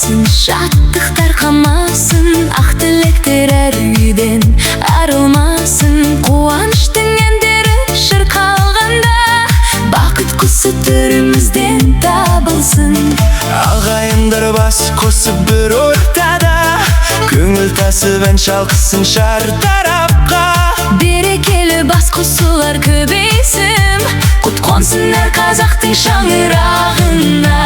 болсын, шаттықтар қамасын, ақ тілектер әр үйден арылмасын. Қуаныштың әндері шырқалғанда, бақыт құсы төрімізден табылсын. Ағайындар бас қосып бір ортада, көңіл тасып ән шалқысын шартарапқа. Берекелі бас қосулар көбейсін, құт қонсын әр қазақтың шаңырағына.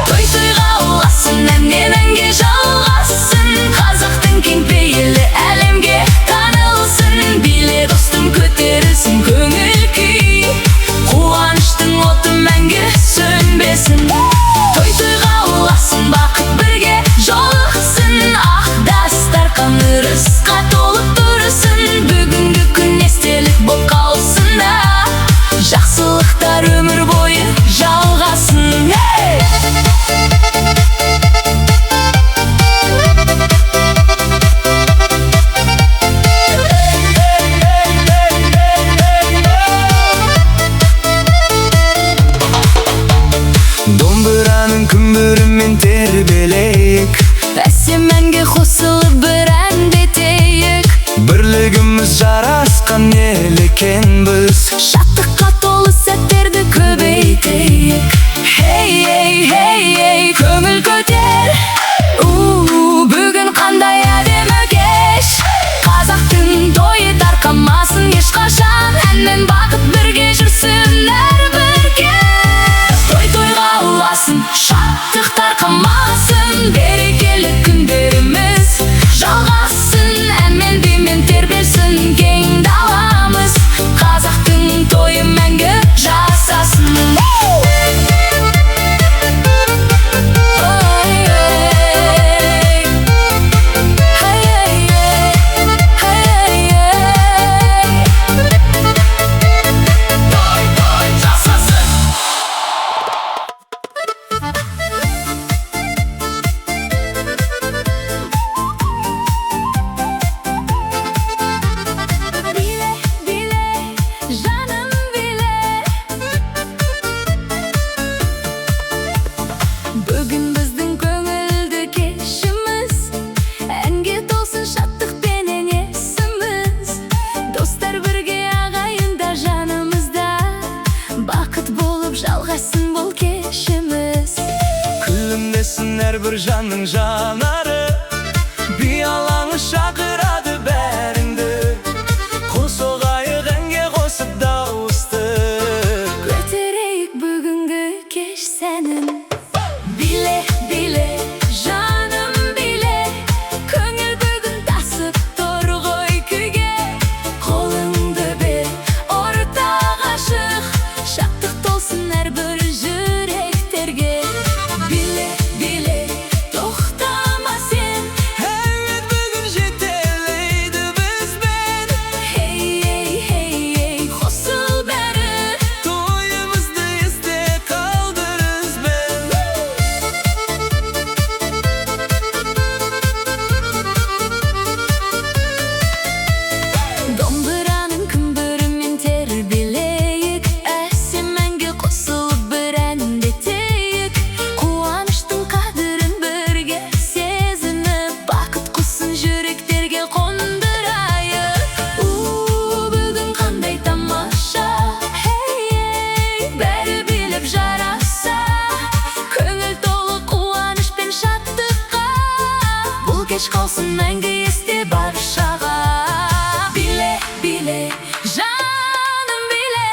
Той-тойға ұласын, әннен әнге жалғасын, қазақтың кең пейілі әлемге танылсын. Биле достым көтерілсін көңіл күй, қуаныштың оты мәңгі сөнбесін. Той-тойға ұласын, бақыт бірге жолықсын, ақ дастар ырысқа толып тұрсын. Бүгінгі күн естелік боп қалсын да, жақсылықтар өмір бойы жалғасын. Домбыраның күмбірімен тербелейік, әсем әнге қосылып бір әндетейік. бірлігіміз жарасқан ел екенбіз, Шаттыққа толы сәттерді көбейтейік. Хей, ей, хей, ей, көңіл көтер. Бүгін қандай әдемі кеш, қазақтың тойы тарқамасын ешқашан. Әнмен бақыт бірге жүрсін әрбірге. Той-тойға ұласын, шаттықтар қамасын, берекелі күндеріміз жалғасын. Әнмен бимен тербелсін кең даламыз, қазақтың тойы мәңгі жасасын. Бүгін біздің көңілді кешіміз, әнге толсын шаттықпенен есіміз. Достар бірге, ағайындар жанымызда, бақыт болып жалғасын бұл кешіміз. күлімдесін әрбір жанның жанары, би алаңы шақырады бәріңді. Қол соғайық әнге қосып дауысты, Көтерейік бүгінгі кеш сәнін. Биле, биле, жаным биле, көңіл бүгін тасып тұр ғой күйге. Қолыңды бер, ортаға шық, шаттық толсын әрбір жүректерге. Биле, биле, тоқтама сен, әуен бүгін жетелейді бізбен. хей, ей, хей, ей, қосыл бәрі. Тойымызды есте қалдыр ізбен. Домбыраның күмбірімен тербелейік, әсем әнге қосылып бір әндетейік. Қуаныштың қадірін бірге сезініп, бақыт құсын жүректерге қондырайық. Бүгін қандай тамаша, хей, ей, бәрі билеп жараса, көңіл толы қуаныш пен шаттыққа, бұл кеш қалсын мәңгі есте баршаға. Биле, биле, жаным биле,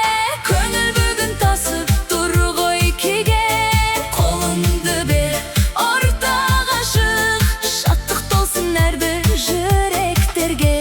көңіл бүгін тасып тұр ғой күйге. Қолыңды бер, ортаға шық, шаттық толсын әрбір жүректерге.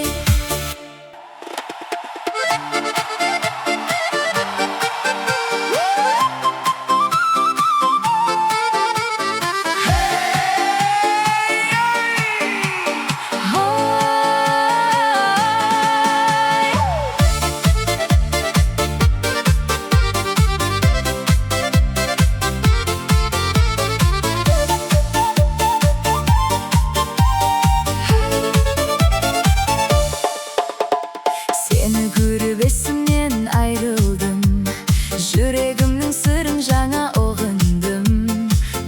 Жүрегімнің сырын жаңа ұғындым.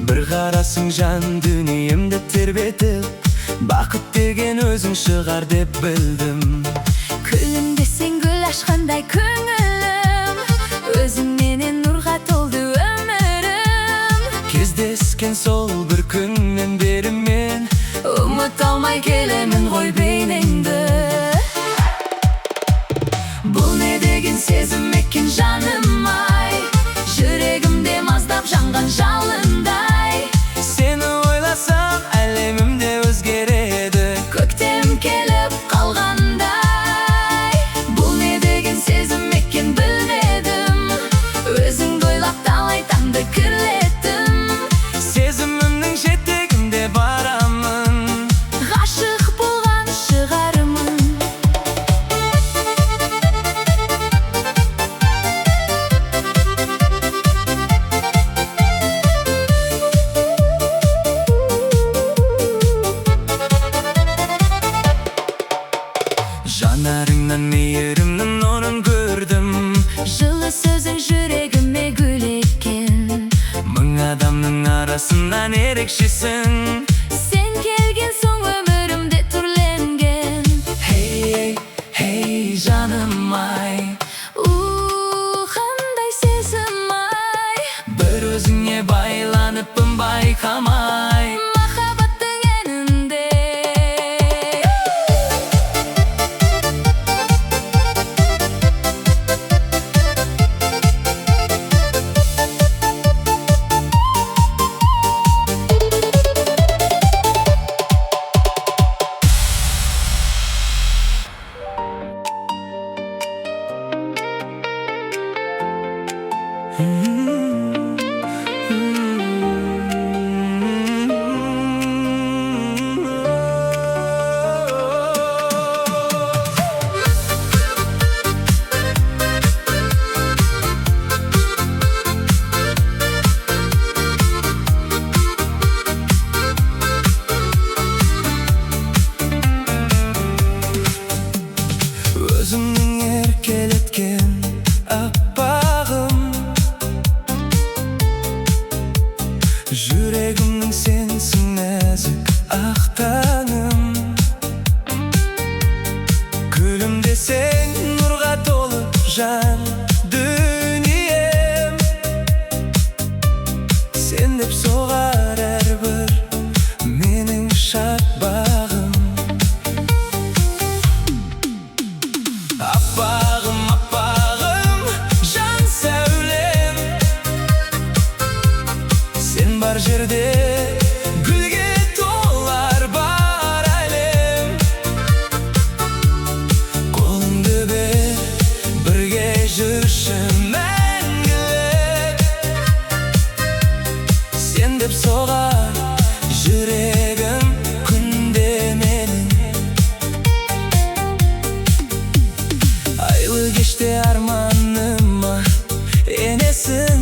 Бір қарасың жан дүниемді тербетіп, бақыт деген өзің шығар деп білдім. Күлімдесең гүл ашқандай көңілім, өзіңменен нұрға толды өмірім. Кездескен сол бір күннен бері мен Ұмыта алмай келемін ғой бейнеңді. Бұл не деген сезім екен жаным ай, жүрегімде маздап жанған жалындай. Сені ойласам әлемімде өзгереді, Көктем келіп қалғандай. Бұл не деген сезім екен білмедім, өзіңді ойлап талай таңды кірлеттім. сезімімнің жетегінде барамын, Ғашық болған шығармын. жанарыңнан мейірімнің нұрын көрдім. Жылы сөзің жүрегіме гүл еккен, Мың адамның арасынан ерекшесің. сен келген соң өмірімде түрленген. Хей, хей жаным ай, Қандай сезім ай, бір өзіңе байланыппын байқамай. махаббаттың әнінде. Өзімнің еркелеткен аппағым, жүрегімнің сенсің нәзік ақтаным. Күлімдесең нұрға толы жан дүнием, сен деп соғар әрбір менің шақпағым. Аппағым, аппағым, жан сәулем, сен бар жерде гүлге толар бар әлем. Қолыңды бер, бірге жүрші мәңгілік, сен деп соғар жүрегім күнде менің. Айлы кеште арманыма енесің,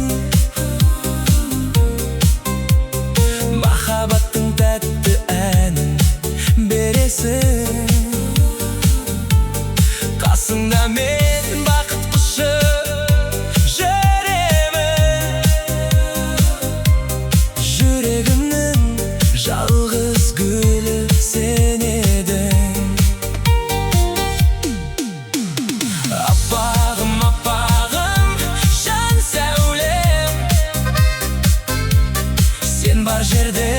махаббаттың тәтті әнін бересің. Қасыңда мен бақыт құшып жүремін, жүрегімнің жалғыз гүлі сен едің. Аппағым, аппағым, жан сәулем, сен бар жерде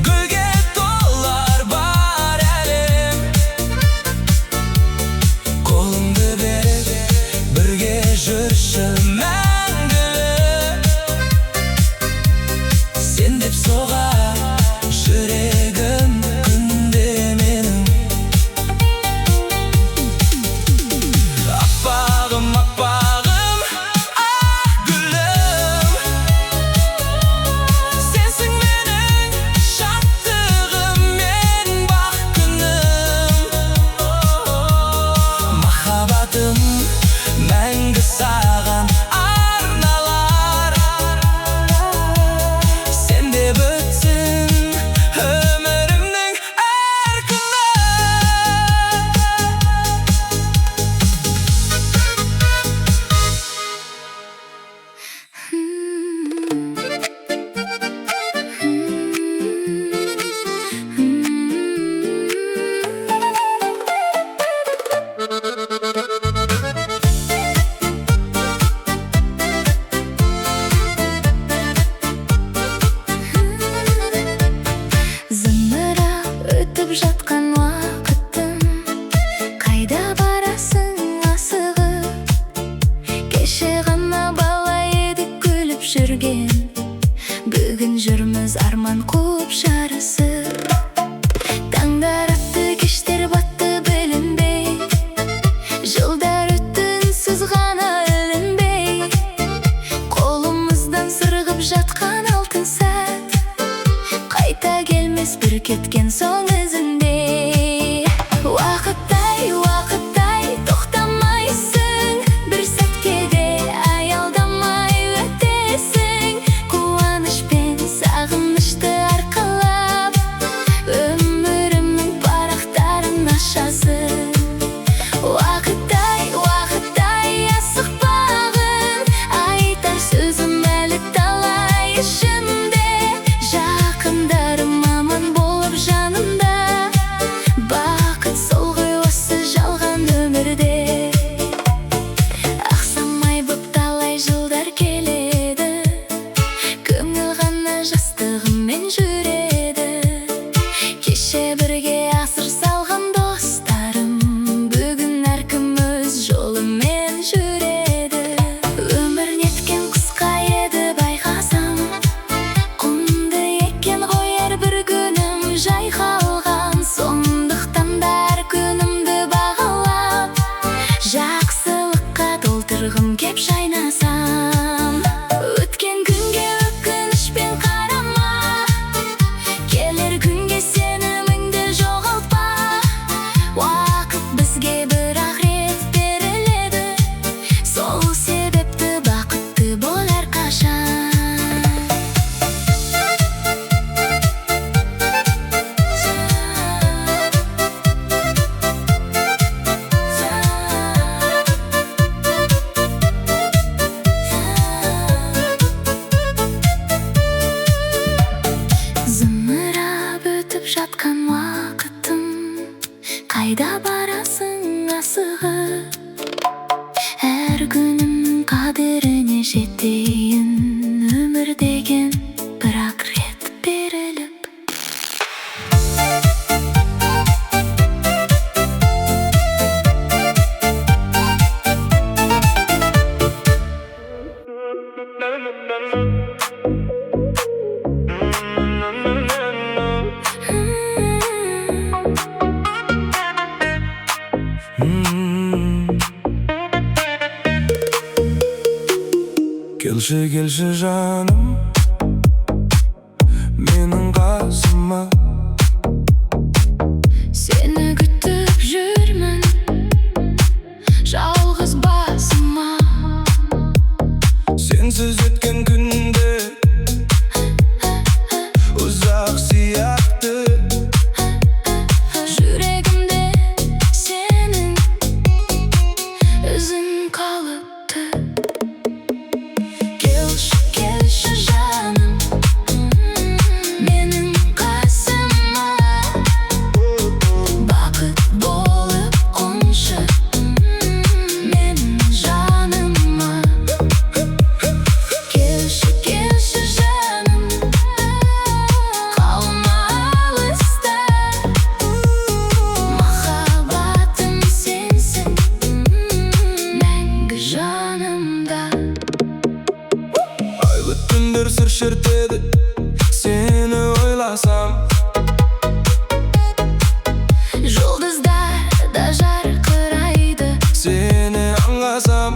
гүлге толар бар әлем. Қолыңды бер, бірге жүрші мәңгілік, сен деп соғар жүрегім күнде менің. Аппағым, аппағым, ақ гүлім, сенсің менің шаттығым мен бақ күнім. Махаббатым мәңгі саған арналар, сен де заман қуып жарысып. Таңдар атты, кештер батты білінбей, жылдар өтті үнсіз ғана ілінбей. Қолымыздан сырғып жатқан алтын сәт, қайта келмес бір кеткен соң ізінде. Уақыттай, уақыттай тоқтамайсың, бір сәтке де аялдамай өтесің. Қуаныш пен сағынышты арқалап, өмірімнің парақтарын ашасың. Уақыттай, уақыттай асықпағын, айтар сөзім әлі талай ішімде. Жақындарым аман болып жанымда, бақыт сол ғой осы жалған өмірде. Ақсамай боп талай жылдар келеді, көңіл ғана жастығымен жүреді. Кеше бірге асыр салған достарым, бүгін әркім өз жолымен жүреді. Өмір неткен қысқа еді байқасам, құнды екен ғой әрбір күнім жайқалған. Сондықтан да әр күнімді бағалап, жақсылыққа толтырғым кеп жайнасам. Өткен күнге өкінішпен қарама, келер күнге сеніміңді жоғалтпа. Уақыт бізге бір-ақ рет беріледі, сол себепті бақытты бол әрқашан. Зымырап өтіп жатқан уақытым, қайда барасың асығып? Әр күнімнің қадіріне жетейін, өмір деген бір-ақ рет беріліп. Келші, келші жаным, менің қасыма. Сені күтіп жүрмін, жалғыз басыма. Сенсіз өткен күнде ұзақ сияқты, Жүрегімде сенің ізің қалыпты. Келші, келші жаным, менің қасыма. Бақыт болып қоншы менің жаныма. Келші, келші жаным, қалма алыста. Махаббатым сенсің, мәңгі жанымда. айлы түндер сыр шертеді, сені ойласам. Жұлдыздар да жарқырайды, Сені аңғасам.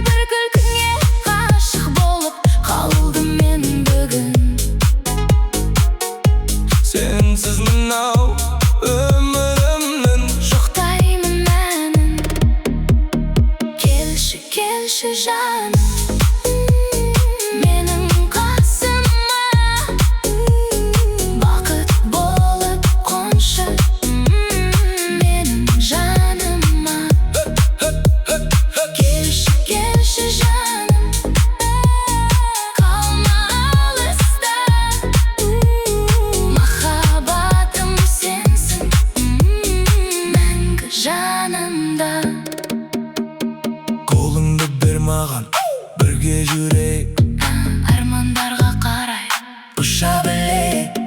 бір күлкіңе ғашық болып қалдым мен бүгін. Сенсіз мынау өмірімнің Жоқтаймын мәнін. Келші, келші жаным, менің қасыма. Бақыт болып қоншы менің жаныма. Келші, келші жаным, қалма алыста. Махаббатым сенсің, мәңгі жанымда. қолыңды бер маған, бірге жүрейік, Армандарға қарай ұша білейік.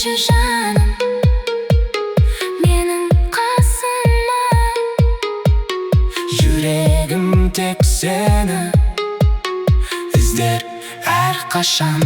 келші жаным, менің қасыма. Жүрегім тек сені іздер әрқашан.